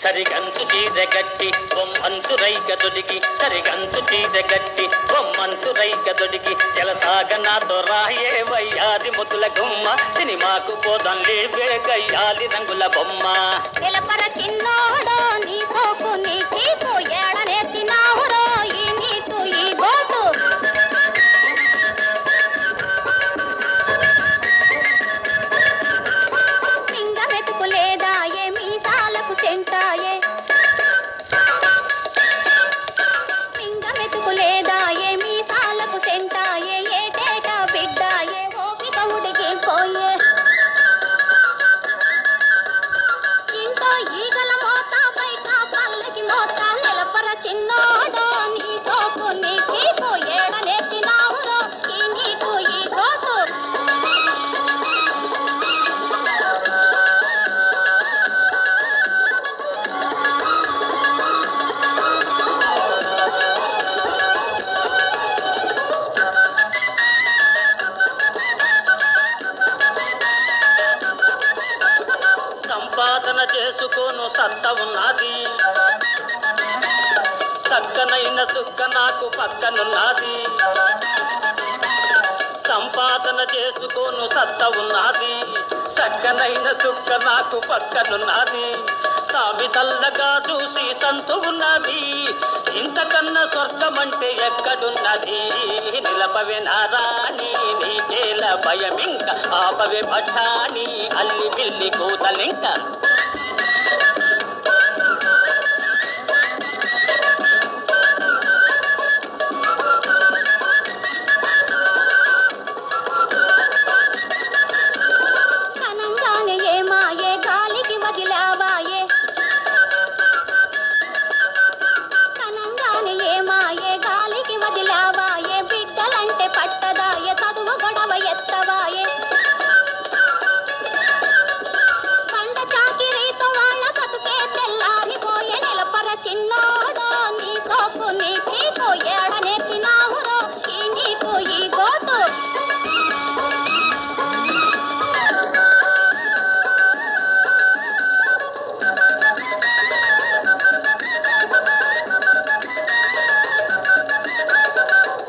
సరిగంచు చీరగట్టి బొమ్మంచు రైక దొడికి సరిగంచు చీరగట్టి బొమ్మంచు రైక దొడికి జలసాగనాతో రాయే వయ్యాది ముద్దుల గుమ్మ సినిమాకు పోదాం లేవే గయ్యాలి రంగుల బొమ్మ నిలపర చిన్నోడో నీ సోకు నీ చీపు ఏడనేసినావురో ఈ నీటు ఈ గోటు సింగమెతుకులేదా ఏ మీసాలకు సెంటాయే సింగమెతుకులేదా ఏ మీసాలకు సెంటాయే ఏటేటా బిడ్డాయే ఓపిక ఉడికిపోయే ఇంట్లో ఈగల మోత బయట పల్లకి మోత నిలపర చిన్నోడో నీ సోకు నీ చీపు ఏడనేసినావురో ఈ నీటు ఈ గోటు సంపాదన చేసుకోను సత్త ఉన్నది చక్కనైన సుక్క నాకు పక్కనున్నది సంపాదన చేసుకోను సత్త ఉన్నది చక్కనైన సుక్క నాకు పక్కనున్నది సామి సల్లగా చూసి సంతు ఉన్నది ఇంతకన్నా స్వర్గమంటే ఎక్కడున్నది నిలపవే నారాణి నీకేల భయమింక ఆపవే భట్టాని అల్లి బిల్లి కూతలింక కనంగానే ఏమాయే గాలికి వదిలావాయే కనంగానే ఏమాయే గాలికి వదిలావాయే బిడ్డలంటే పట్టదాయే చదువు గొడవ ఎత్తవాయే పండ చాకిరీతో వాళ్ళ బతుకే తెల్లారిపోయే నిలపర చిన్నోడో నీ సోకు నీ చీపు ఏడనేసినావురో ఈ నీకు ఈ గోటు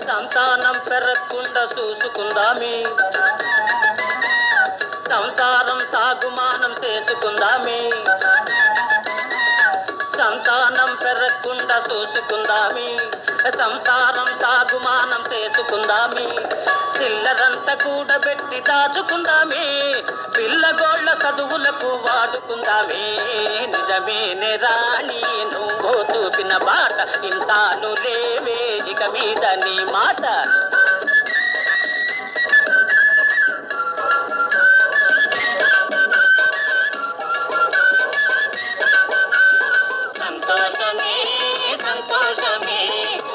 సంతానం పెరగకుండా చూసుకుందామి సంసారం సాగుమానం చేసుకుందామి సంతానం పెరగకుండా చూసుకుందామి సంసారం సాగుమానం చేసుకుందామి చిల్లరంతా కూడబెట్టి దాచుకుందామి పిల్లగోళ్ళ చదువులకు వాడుకుందామే నిజమేనే రాణి నువ్వు చూపిన బాట ఇంతాను లేవే ఇక మీద నీ మాట సంతోషమే సంతోషమే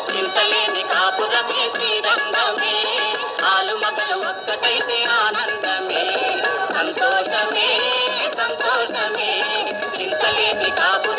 చింతలేని కాపురమే శ్రీరంగమే ఆలు మగలు ఒక్కటైతే ఆనందమే సంతోషమే సంతోషమే చింతలేని కాపురం